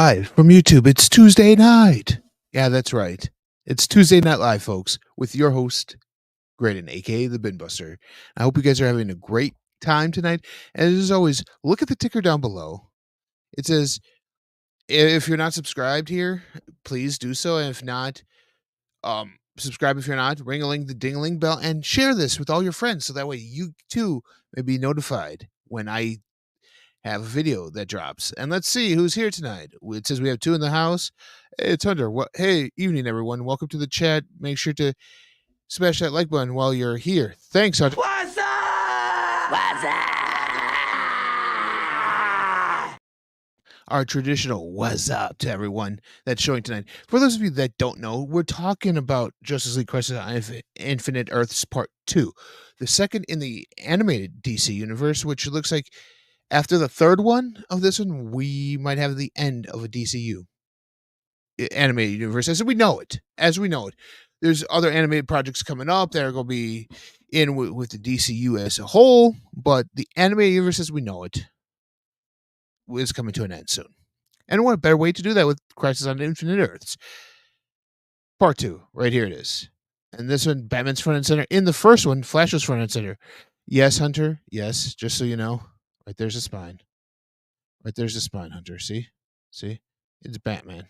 Live from YouTube. It's Tuesday night. Yeah, that's right. It's Tuesday Night Live, folks, with your host, Graydon, aka the BINBUSTER. I hope you guys are having a great time tonight. And as always, look at the ticker down below. It says, if you're not subscribed here, please do so. And if not, subscribe if you're not, ring-a-ling the ding-a-ling bell, and share this with all your friends so that way you too may be notified when I have a video that drops. And let's see who's here tonight. It says we have two in the house. It's Hunter. Hey, evening, everyone. Welcome to the chat. Make sure to smash that like button while you're here. Thanks, Hunter. What's up? What's up? Our traditional what's up to everyone that's showing tonight. For those of you that don't know, we're talking about Justice League Crisis on Infinite Earths Part 2, the second in the animated DC universe, which looks like after the third one of this one, we might have the end of a DCU animated universe as we know it. There's other animated projects coming up that are going to be in with the DCU as a whole, but the animated universe as we know it is coming to an end soon. And what a better way to do that with Crisis on Infinite Earths. Part 2, right here it is. And this one, Batman's front and center. In the first one, Flash was front and center. Yes, Hunter. Yes, just so you know. Right there's the spine. Right there's the spine, Hunter. See? It's Batman.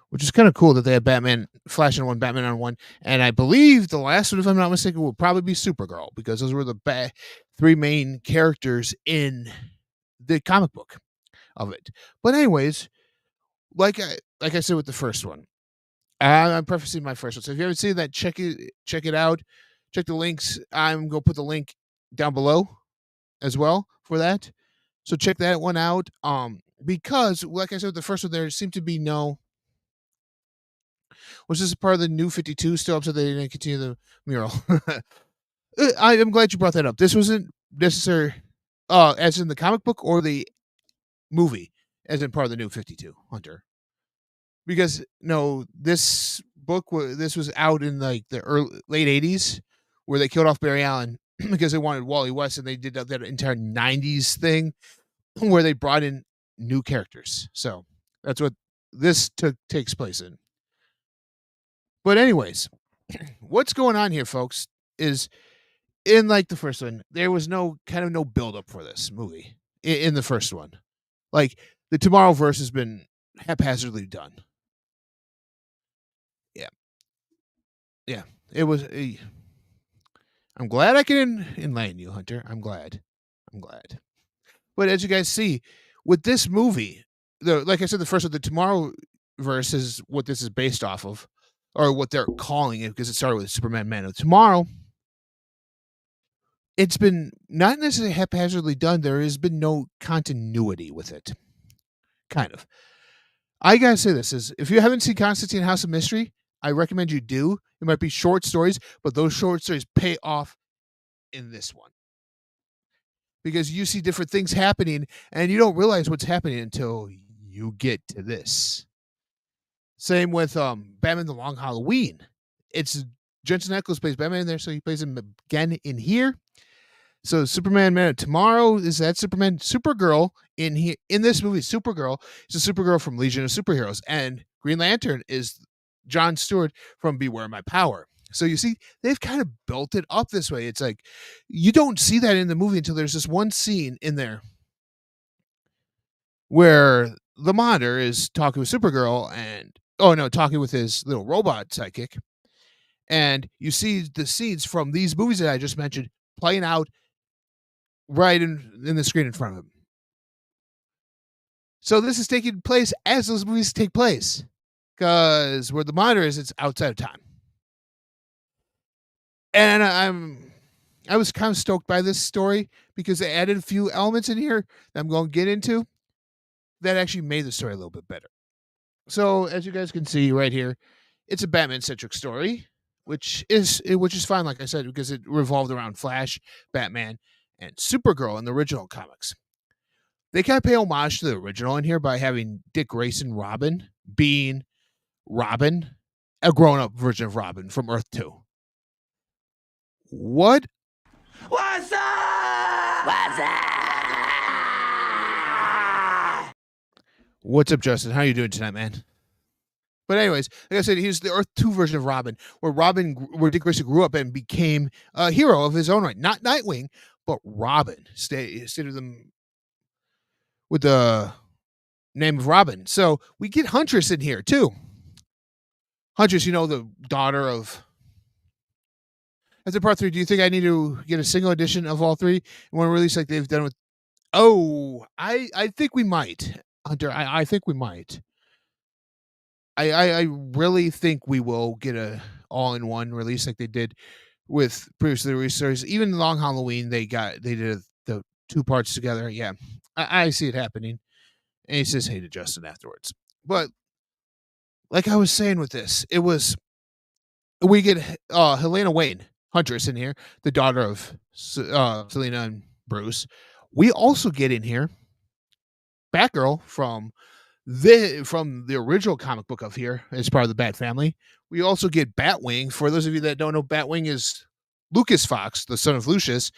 Which is kind of cool that they have Batman, Flash on one, Batman on one. And I believe the last one, if I'm not mistaken, will probably be Supergirl, because those were the three main characters in the comic book of it. But anyways, like I said with the first one, I'm prefacing my first one. So if you haven't seen that, check it out. Check the links. I'm going to put the link down below as well for that. So check that one out. Because like I said, the first one, there seemed to be no. Was this a part of the new 52 still upset they didn't continue the mural? I'm glad you brought that up. This wasn't necessary as in the comic book or the movie as in part of the new 52, Hunter. Because no, this was out in like the late 80s where they killed off Barry Allen because they wanted Wally West, and they did that entire 90s thing where they brought in new characters. So that's what this takes place in. But anyways, what's going on here, folks, is in like the first one, there was no build-up for this movie in the first one. Like the Tomorrowverse has been haphazardly done. Yeah. It was. I'm glad I can enlighten you, Hunter. I'm glad. But as you guys see, with this movie, like I said, the first one, the Tomorrowverse is what this is based off of, or what they're calling it, because it started with Superman Man of Tomorrow. It's been not necessarily haphazardly done. There has been no continuity with it. Kind of. I gotta say this is, if you haven't seen Constantine House of Mystery, I recommend you do. It might be short stories, but those short stories pay off in this one. Because you see different things happening, and you don't realize what's happening until you get to this. Same with Batman the Long Halloween. It's Jensen Ackles plays Batman in there, so he plays him again in here. So Superman Man of Tomorrow is that Superman. Supergirl in here in this movie. Supergirl is a Supergirl from Legion of Superheroes, and Green Lantern is John Stewart from Beware My Power. So you see, they've kind of built it up this way. It's like you don't see that in the movie until there's this one scene in there where the Monitor is talking with Supergirl talking with his little robot sidekick. And you see the scenes from these movies that I just mentioned playing out right in the screen in front of him. So this is taking place as those movies take place. Because where the Monitor is, it's outside of time. And I was kind of stoked by this story because they added a few elements in here that I'm going to get into that actually made the story a little bit better. So as you guys can see right here, it's a Batman-centric story, which is fine, like I said, because it revolved around Flash, Batman, and Supergirl in the original comics. They kind of pay homage to the original in here by having Dick Grayson Robin being Robin, a grown-up version of Robin from Earth 2. What? What's up? What's up? What's up, Justin? How you doing tonight, man? But anyways, like I said, he's the Earth 2 version of Robin, where Dick Grayson grew up and became a hero of his own right. Not Nightwing, but Robin. Stayed with them with the name of Robin. So we get Huntress in here too. Huntress, the daughter of. After part 3, do you think I need to get a single edition of all three and want to release like they've done with? Oh, I think we might, Hunter. I think we might. I really think we will get a all-in-one release like they did with previously released stories. Even Long Halloween, they did the 2 parts together. Yeah, I see it happening. And he says hey to Justin afterwards. But like I was saying with this, we get Helena Wayne, Huntress, in here, the daughter of Selena and Bruce. We also get in here Batgirl from the original comic book of here as part of the Bat family. We also get Batwing. For those of you that don't know, Batwing is Lucas Fox, the son of Lucius,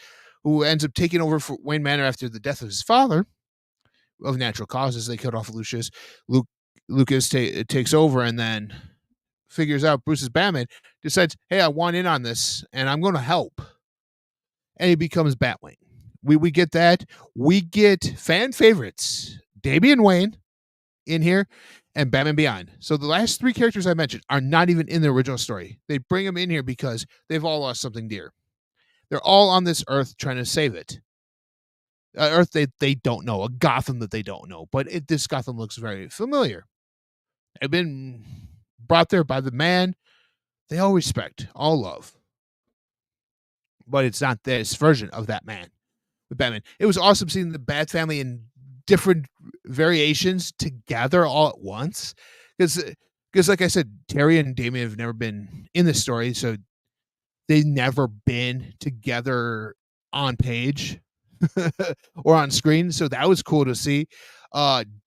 who ends up taking over for Wayne Manor after the death of his father of natural causes. They killed off Lucius. Lucas takes over and then figures out Bruce is Batman, decides, hey, I want in on this and I'm going to help. And he becomes Batwing. We get that. We get fan favorites, Damian Wayne in here and Batman Beyond. So the last 3 characters I mentioned are not even in the original story. They bring them in here because they've all lost something dear. They're all on this Earth trying to save it. Earth they don't know, a Gotham that they don't know, but this Gotham looks very familiar. They've been brought there by the man they all respect, all love. But it's not this version of that man with Batman. It was awesome seeing the Bat family in different variations together all at once. Because like I said, Terry and Damian have never been in this story, so they've never been together on page or on screen. So that was cool to see.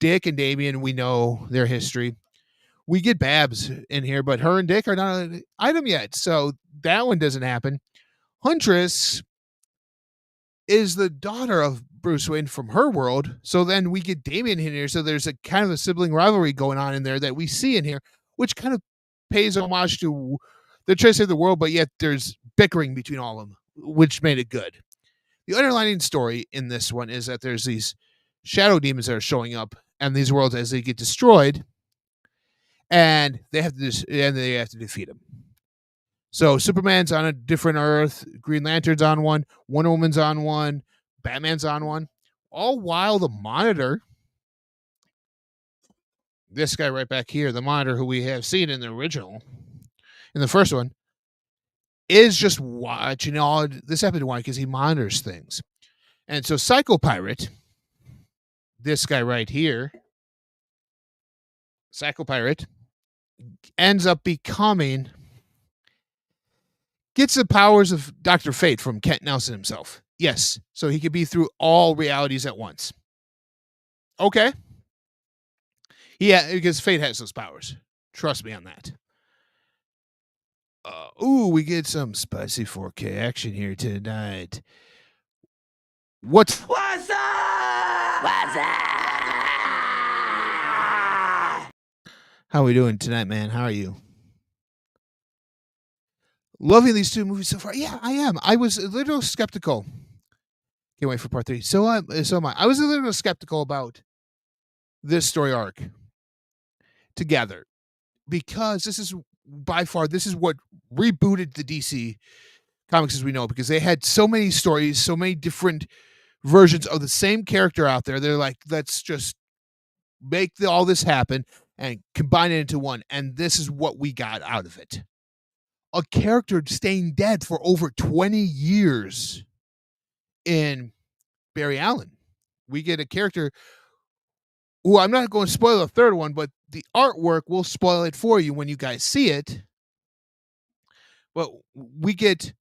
Dick and Damian, we know their history. We get Babs in here, but her and Dick are not an item yet. So that one doesn't happen. Huntress is the daughter of Bruce Wayne from her world. So then we get Damian in here. So there's a kind of a sibling rivalry going on in there that we see in here, which kind of pays homage to they're trying to save the world, but yet there's bickering between all of them, which made it good. The underlining story in this one is that there's these shadow demons that are showing up and these worlds as they get destroyed, and they have to defeat them. So Superman's on a different Earth, Green Lantern's on one, Wonder Woman's on one, Batman's on one, all while the Monitor, this guy right back here, the Monitor who we have seen in the original, in the first one, is just watching all this happen to why because he monitors things. And so Psycho Pirate, this guy right here, Psycho Pirate, ends up gets the powers of Dr. Fate from Kent Nelson himself. Yes, so he could be through all realities at once. Okay. Yeah, because Fate has those powers. Trust me on that. We get some spicy 4K action here tonight. What's up? What's up? How are we doing tonight, man? How are you? Loving these 2 movies so far. Yeah, I am. I was a little skeptical. Can't wait for part 3. So am I. I was a little skeptical about this story arc together because this is by far what rebooted the DC comics as we know, because they had so many stories, so many different versions of the same character out there. They're like, let's just make all this happen and combine it into one. And this is what we got out of it. A character staying dead for over 20 years in Barry Allen. We get a character who I'm not going to spoil the third one, but the artwork will spoil it for you when you guys see it. But we get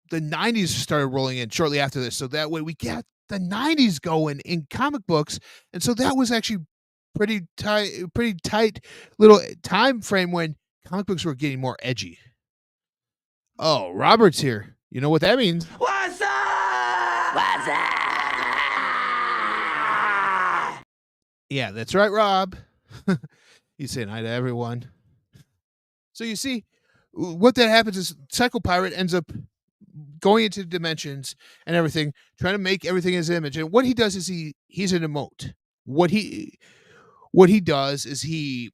the 90s started rolling in shortly after this. So that way we get the 90s going in comic books. And so that was actually pretty tight little time frame when comic books were getting more edgy. Oh, Robert's here. You know what that means? What's up? Yeah, that's right, Rob. You say hi to everyone. So you see, what that happens is Psycho Pirate ends up going into dimensions and everything, trying to make everything his image. And what he does is he's an emote. What he what he does is he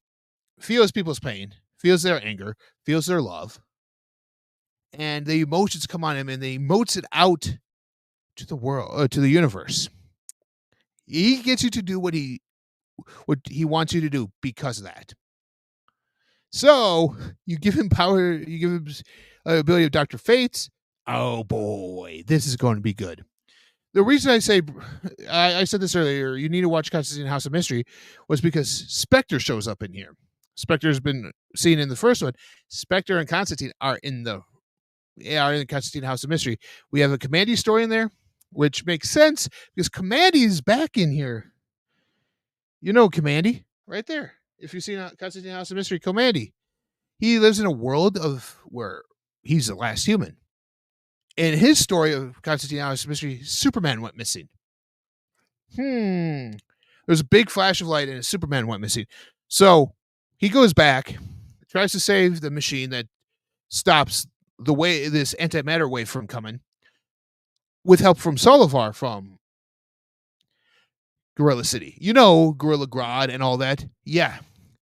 feels people's pain, feels their anger, feels their love, and the emotions come on him, and he emotes it out to the world, to the universe. He gets you to do what he wants you to do because of that. So you give him power, you give him ability of Dr. Fates. Oh boy, this is going to be good. The reason I say, I said this earlier, you need to watch Constantine House of Mystery, was because Spectre shows up in here. Spectre's been seen in the first one. Spectre and Constantine are in the Constantine House of Mystery. We have a Commandy story in there, which makes sense because Commandy is back in here. You know Commandy, right there. If you've seen Constantine House of Mystery, Commandy. He lives in a world of where he's the last human. In his story of Constantine House of Mystery, Superman went missing. There's a big flash of light and Superman went missing. So he goes back, tries to save the machine that stops this antimatter wave from coming, with help from Solivar from Gorilla City. You know, Gorilla Grodd and all that. Yeah.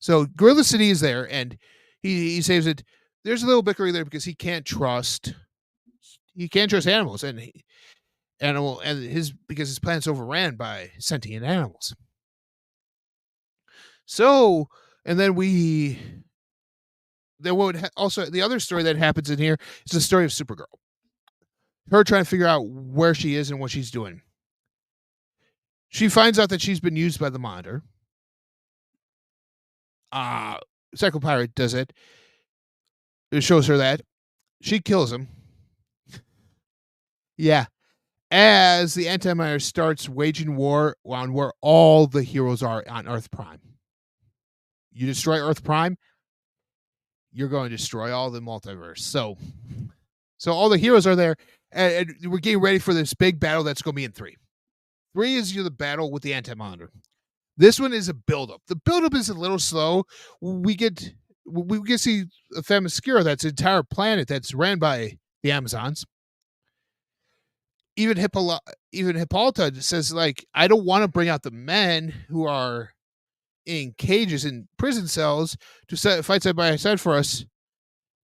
So Gorilla City is there, and he saves it. There's a little bickering there because he can't trust animals, and because his planet's overran by sentient animals. So, and then also the other story that happens in here is the story of Supergirl. Her trying to figure out where she is and what she's doing. She finds out that she's been used by the Monitor. Psycho Pirate does it. It shows her that. She kills him. Yeah. As the Antimatter starts waging war on where all the heroes are on Earth Prime. You destroy Earth Prime, you're going to destroy all the multiverse. So all the heroes are there, and we're getting ready for this big battle that's going to be in 3. 3 is the battle with the Anti-Monitor. This one is a buildup. The buildup is a little slow. We get to see a Themyscira, that's an entire planet that's ran by the Amazons. Even Hippolyta says, like, I don't want to bring out the men who are in cages in prison cells to fight side by side for us.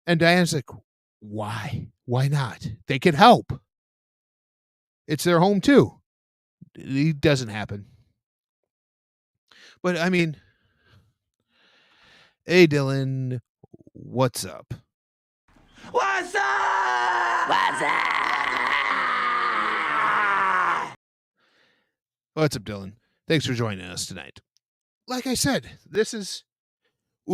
And Diana's like, why? Why not? They can help. It's their home too. It doesn't happen. But I mean, hey Dylan, what's up? What's up? What's up? What's up, Dylan? Thanks for joining us tonight. Like I said, this is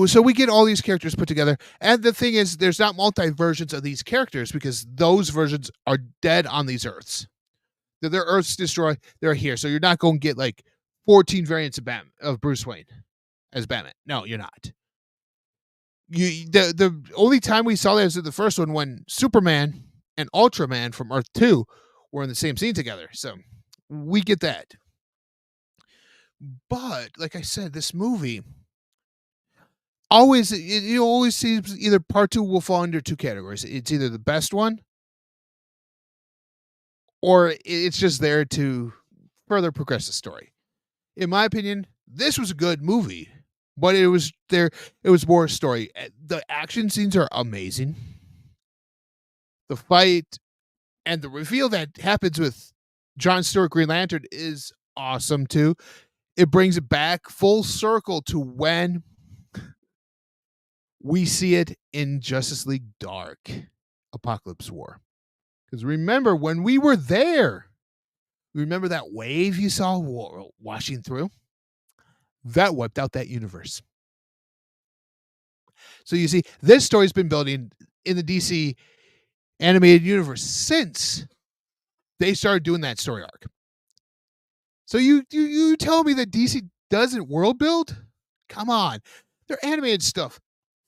so we get all these characters put together, and the thing is, there's not multi versions of these characters because those versions are dead on these Earths. Their Earths destroyed. They're here, so you're not going to get like 14 variants of Bruce Wayne as Batman. No, you're not. The only time we saw that is in the first one when Superman and Ultraman from Earth 2 were in the same scene together. So we get that. But like I said, this movie always seems either part 2 will fall under 2 categories. It's either the best one, or it's just there to further progress the story. In my opinion, this was a good movie, but it was more story. The action scenes are amazing. The fight and the reveal that happens with John Stewart Green Lantern is awesome too. It brings it back full circle to when we see it in Justice League Dark, Apocalypse War. Because remember, when we were there, remember that wave you saw washing through? That wiped out that universe. So you see, this story's been building in the DC animated universe since they started doing that story arc. So you tell me that DC doesn't world build? Come on. They're animated stuff.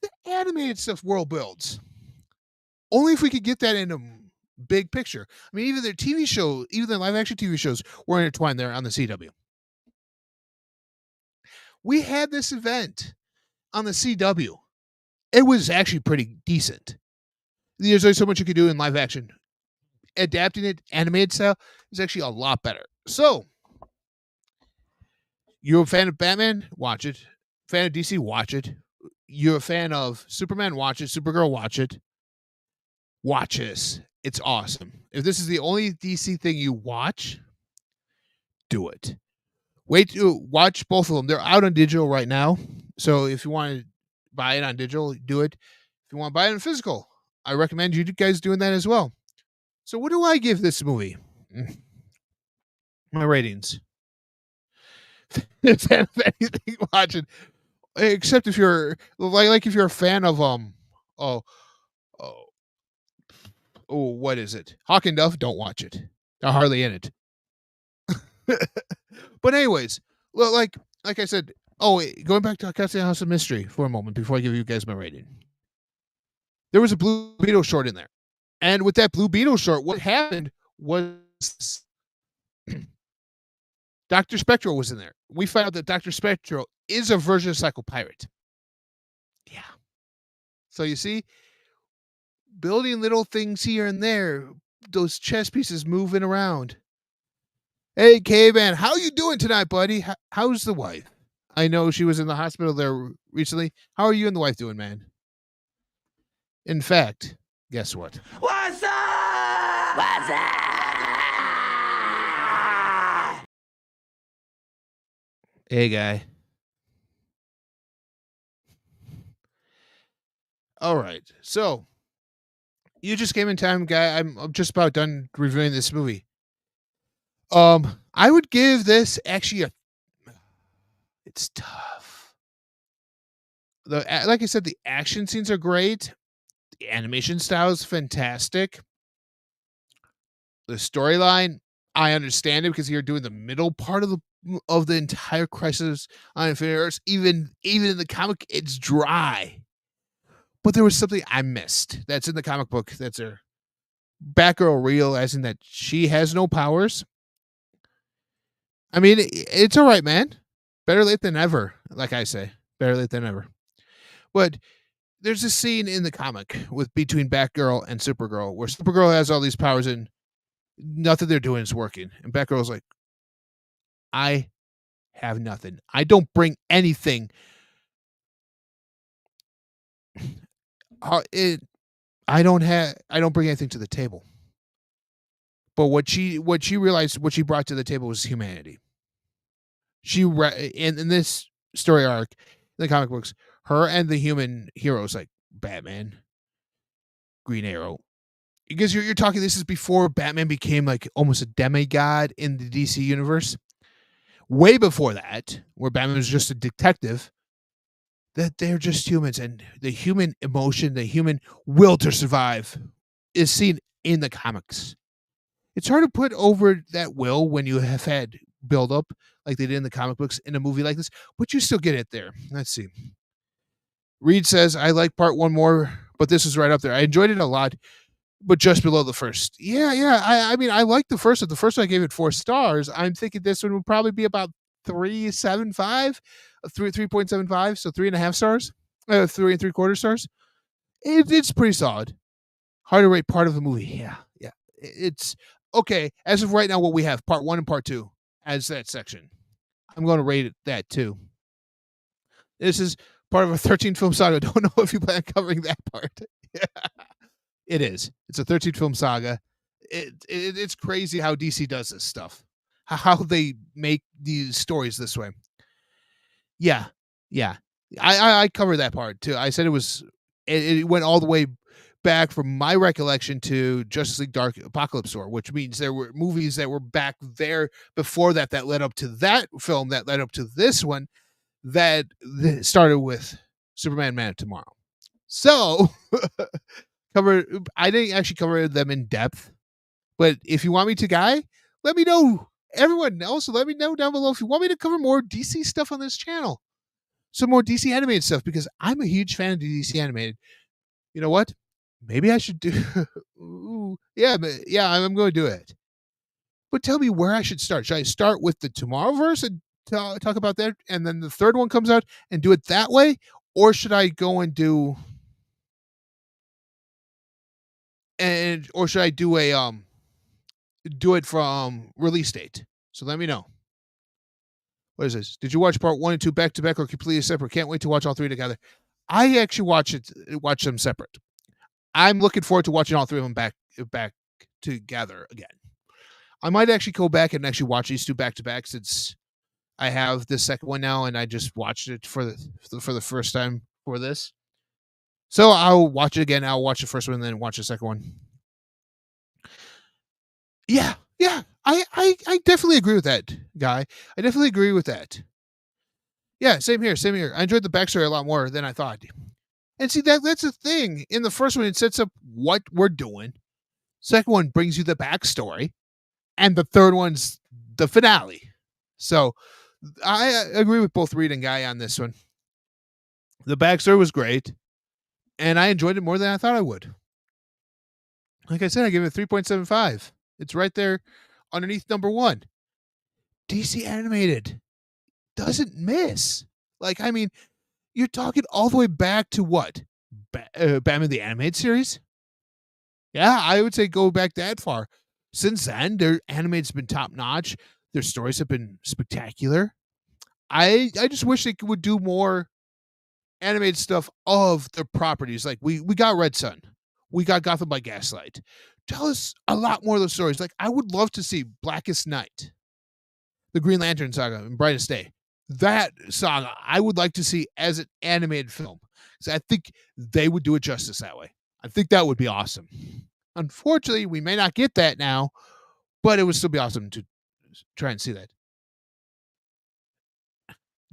The animated stuff world builds. Only if we could get that in a big picture. I mean, even their TV show, even their live action TV shows were intertwined there on the CW. We had this event on the CW. It was actually pretty decent. There's only so much you could do in live action. Adapting it animated style is actually a lot better. So, you're a fan of Batman? Watch it. Fan of DC? Watch it. You're a fan of Superman? Watch it. Supergirl? Watch it. Watch this. It's awesome. If this is the only DC thing you watch, do it. Wait to watch both of them. They're out on digital right now. So if you want to buy it on digital, do it. If you want to buy it in physical, I recommend you guys doing that as well. So what do I give this movie? My ratings. If anything, watch it. Except if you're like if you're a fan of what is it? Hawk and Dove, don't watch it. They're hardly in it. But anyways, like I said, going back to Katic House of Mystery for a moment before I give you guys my rating. There was a Blue Beetle short in there. And with that Blue Beetle short, what happened was Dr. Spectral was in there. We found out that Dr. Spectral is a version of Psycho Pirate. Yeah. So you see, building little things here and there, those chess pieces moving around. Hey, K-Man, how you doing tonight, buddy? How's the wife? I know she was in the hospital there recently. How are you and the wife doing, man? In fact, guess what? What's up? What's up? Hey, guy. All right. So, you just came in time, guy. I'm just about done reviewing this movie. I would give this actually it's tough. Like I said, the action scenes are great. The animation style is fantastic. The storyline, I understand it because you're doing the middle part of the entire Crisis on Infinite Earths. Even in the comic, it's dry. But there was something I missed that's in the comic book. That's her Batgirl realizing that she has no powers. I mean, it's all right, man. Better late than never, like I say. Better late than never. But there's a scene in the comic between Batgirl and Supergirl where Supergirl has all these powers and nothing they're doing is working. And Batgirl's like, I have nothing. I don't bring anything. I don't bring anything to the table. But what she realized, what she brought to the table was humanity. In this story arc, in the comic books, her and the human heroes like Batman, Green Arrow, because you're talking. This is before Batman became like almost a demigod in the DC universe. Way before that, where Batman was just a detective. That they're just humans, and the human emotion, the human will to survive, is seen in the comics. It's hard to put over that will when you have had build up like they did in the comic books in a movie like this, but you still get it there. Let's see. Reed says, I like part one more, but this is right up there. I enjoyed it a lot, but just below the first. Yeah. I mean, I like the first one. The first one I gave it 4 stars. I'm thinking this one would probably be about 3.75, 3.75, so 3.5 stars, 3 3/4 stars. It's pretty solid. Hard to rate part of the movie. Yeah. It's okay. As of right now, what we have, part 1 and part 2 as that section. I'm going to rate it that too. This is part of a 13 film saga. I don't know if you plan on covering that part. It is. It's a 13 film saga. It's crazy how DC does this stuff. How they make these stories this way. Yeah. I covered that part too. I said it went all the way back from my recollection to Justice League Dark Apocalypse War, which means there were movies that were back there before that led up to that film, that led up to this one, that started with Superman Man of Tomorrow. So I didn't actually cover them in depth, but if you want me to, guy, let me know. Everyone else, let me know down below if you want me to cover more DC stuff on this channel. Some more DC animated stuff, because I'm a huge fan of DC animated. You know what? Maybe I should do. I'm going to do it. But tell me where I should start. Should I start with the Tomorrowverse and talk about that, and then the third one comes out and do it that way, or should I go and do or should I do a do it from release date? So let me know. What is this? Did you watch part 1 and 2 back to back or completely separate? Can't wait to watch all three together. I actually watch them separate. I'm looking forward to watching all three of them back together again. I might actually go back and actually watch these two back to back since I have the second one now and I just watched it for the first time for this. So I'll watch it again. I'll watch the first one and then watch the second one. Yeah. I definitely agree with that, guy. I definitely agree with that. Yeah, same here. I enjoyed the backstory a lot more than I thought. And see that's the thing. In the first one, it sets up what we're doing. Second one brings you the backstory, and the third one's the finale. So I agree with both Reed and Guy on this one. The backstory was great, and I enjoyed it more than I thought I would. Like I said, I give it a 3.75. It's right there underneath number 1. DC Animated doesn't miss. Like, I mean, you're talking all the way back to what? Batman the Animated Series? Yeah, I would say go back that far. Since then, their animated's been top notch. Their stories have been spectacular. I just wish they would do more animated stuff of their properties. Like we got Red Sun, we got Gotham by Gaslight. Tell us a lot more of those stories. Like I would love to see Blackest Night, the Green Lantern saga, and Brightest Day. That saga I would like to see as an animated film. So I think they would do it justice that way. I think that would be awesome. Unfortunately, we may not get that now, but it would still be awesome to try and see that.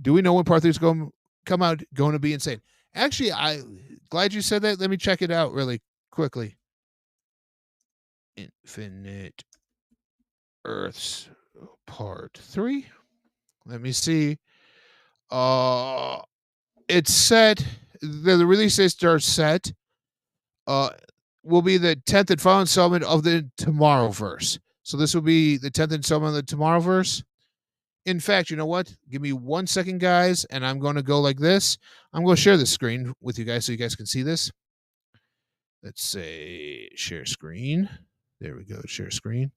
Do we know when part 3 is going to come out? Going to be insane. Actually, I glad you said that. Let me check it out really quickly. Infinite Earths Part 3. Let me see. It's set. The release dates are set. Will be the 10th and final installment of the Tomorrowverse. So this will be the 10th installment of the Tomorrowverse. In fact, you know what? Give me 1 second, guys, and I'm going to go like this. I'm going to share the screen with you guys so you guys can see this. Let's say share screen. There we go. Share screen.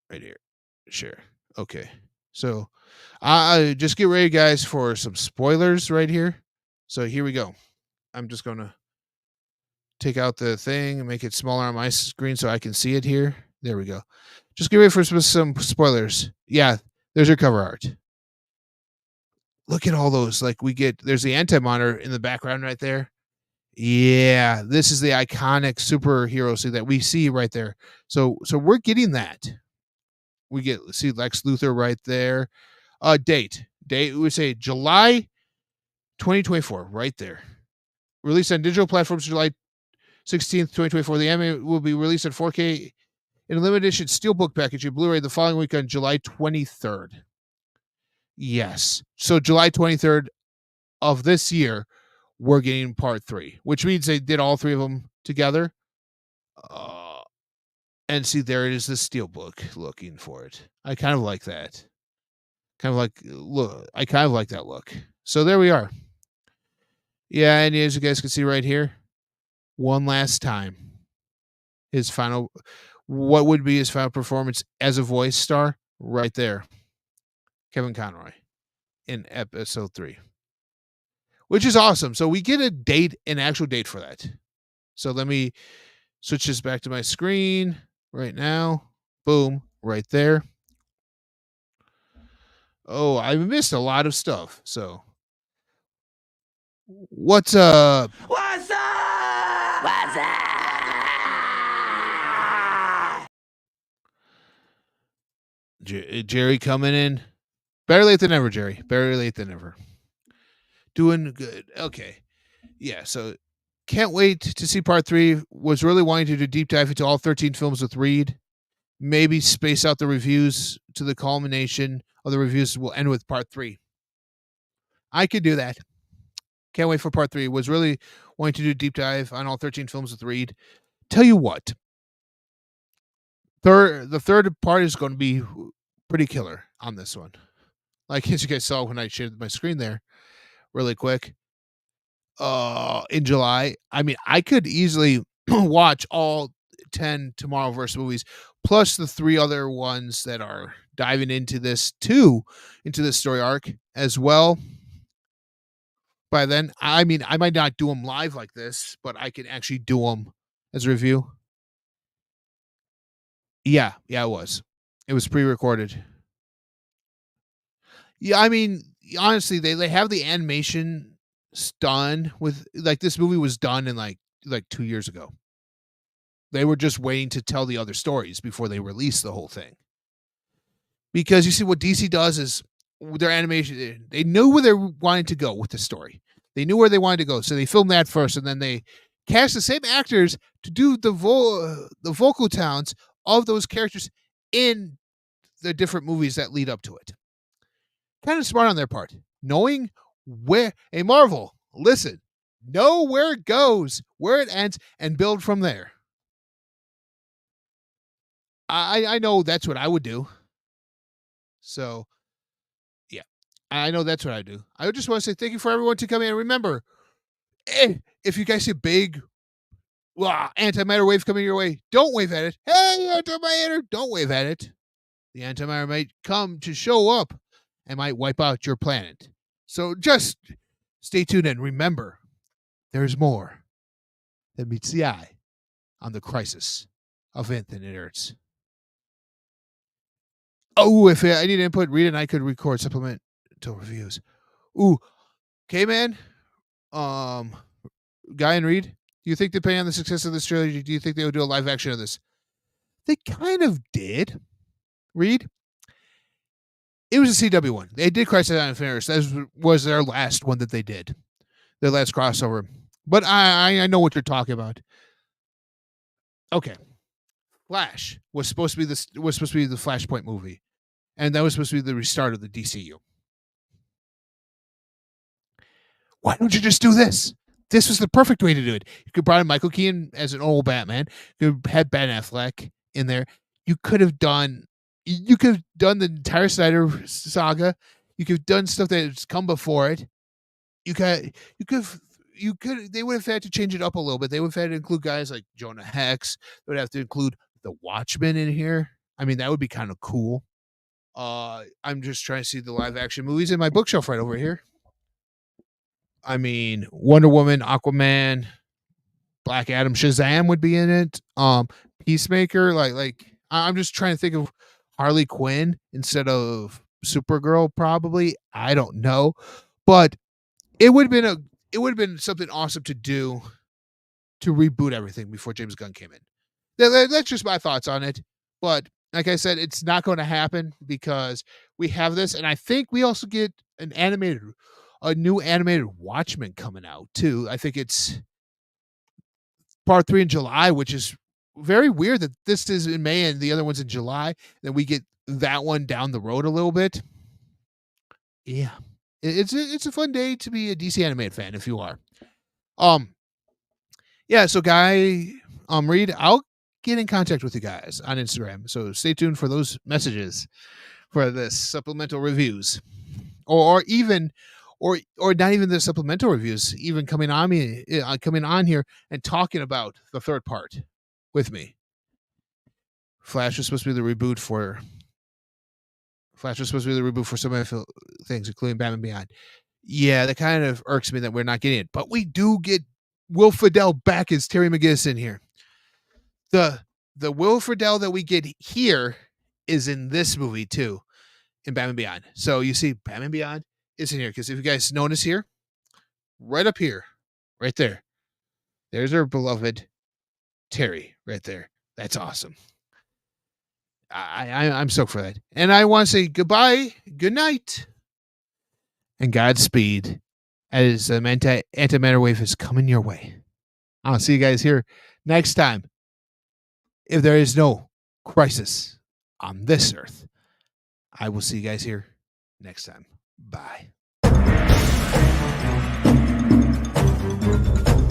Right here. Share. Okay. So just get ready, guys, for some spoilers right here. So here we go. I'm just going to take out the thing and make it smaller on my screen so I can see it here. There we go. Just get ready for some spoilers. Yeah, there's your cover art. Look at all those. Like there's the anti-monitor in the background right there. Yeah, this is the iconic superhero suit that we see right there. So we're getting that. We see Lex Luthor right there. Date we say July 2024 right there. Released on digital platforms July 16th, 2024. The anime will be released in 4K in a limited edition steelbook package and Blu-ray the following week on July 23rd. Yes. So July 23rd of this year, we're getting part 3, which means they did all 3 of them together. And see, there it is, the steelbook. Looking for it. I kind of like that. I kind of like that look. So there we are. Yeah, and as you guys can see right here, one last time, what would be his final performance as a voice star, right there, Kevin Conroy, in episode 3, which is awesome. So we get an actual date for that. So let me switch this back to my screen right now. Boom, right there. Oh, I missed a lot of stuff. So what's up? What's up? What's up? Jerry coming in. Better late than never, Jerry. Better late than never. Doing good. Okay. Yeah, so can't wait to see part 3. Was really wanting to do deep dive into all 13 films with Reed. Maybe space out the reviews to the culmination of the reviews. Will end with part 3. I could do that. Can't wait for part 3. Was really wanting to do a deep dive on all 13 films with Reed. Tell you what, the third part is going to be pretty killer on this one. like as you guys saw when I shared my screen there really quick. In July, I mean, I could easily watch all 10 Tomorrowverse movies, plus the 3 other ones that are diving into this story arc as well. By then, I mean, I might not do them live like this, but I can actually do them as a review. Yeah, it was. It was pre-recorded. Yeah, I mean, honestly, they have the animation done with, like, this movie was done in like 2 years ago. They were just waiting to tell the other stories before they release the whole thing. Because you see, what DC does is their animation, they knew where they wanted to go with the story. They knew where they wanted to go, so they filmed that first, and then they cast the same actors to do the vocal towns of those characters in the different movies that lead up to it. Kind of smart on their part, knowing where. Hey, Marvel, listen, know where it goes, where it ends, and build from there. I know that's what I would do. So, yeah, I know that's what I do. I just want to say thank you for everyone to come in. And remember, if you guys see a big antimatter wave coming your way, don't wave at it. Hey, antimatter, don't wave at it. The antimatter might come to show up and might wipe out your planet. So just stay tuned and remember, there's more than meets the eye on the crisis of infinite Earths. Oh, if I need input, Reed and I could record supplemental reviews. Ooh, okay, man. Guy and Reed, do you think, depending on the success of this trilogy, do you think they would do a live action of this? They kind of did. Reed, it was a CW one. They did Crisis on Infinite Earths. That was their last one that they did, their last crossover. But I know what you're talking about. Okay, Flash was supposed to be the Flashpoint movie, and that was supposed to be the restart of the DCU. Why don't you just do this? This was the perfect way to do it. You could bring in Michael Keaton as an old Batman. You could have Ben Affleck in there. You could have done the entire Snyder saga. You could have done stuff that's come before it. They would have had to change it up a little bit. They would have had to include guys like Jonah Hex. They would have to include the Watchmen in here. I mean, that would be kind of cool. I'm just trying to see the live action movies in my bookshelf right over here. I mean, Wonder Woman, Aquaman, Black Adam, Shazam would be in it. Peacemaker, like I'm just trying to think of Harley Quinn instead of Supergirl, probably. I don't know, but it would have been something awesome to do to reboot everything before James Gunn came in. That's just my thoughts on it. But like I said, it's not going to happen because we have this, and I think we also get a new animated Watchmen coming out too. I think it's part 3 in July, which is very weird that this is in May and the other one's in July. Then we get that one down the road a little bit. Yeah, it's a fun day to be a DC animated fan if you are. Yeah. So, Guy, Reed, I'll get in contact with you guys on Instagram. So stay tuned for those messages for this supplemental reviews, or not even the supplemental reviews, even coming on here and talking about the third part with me. Flash was supposed to be the reboot for some of the things, including Batman Beyond. Yeah, that kind of irks me that we're not getting it, but we do get Will Friedle back as Terry McGinnis in here. The Will Friedle that we get here is in this movie too, in Batman Beyond. So you see, Batman Beyond is in here because if you guys notice here, right up here, right there, there's our beloved Terry right there. That's awesome. I'm stoked for that. And I want to say goodbye, good night, and Godspeed as the antimatter wave is coming your way. I'll see you guys here next time. If there is no crisis on this earth, I will see you guys here next time. Bye.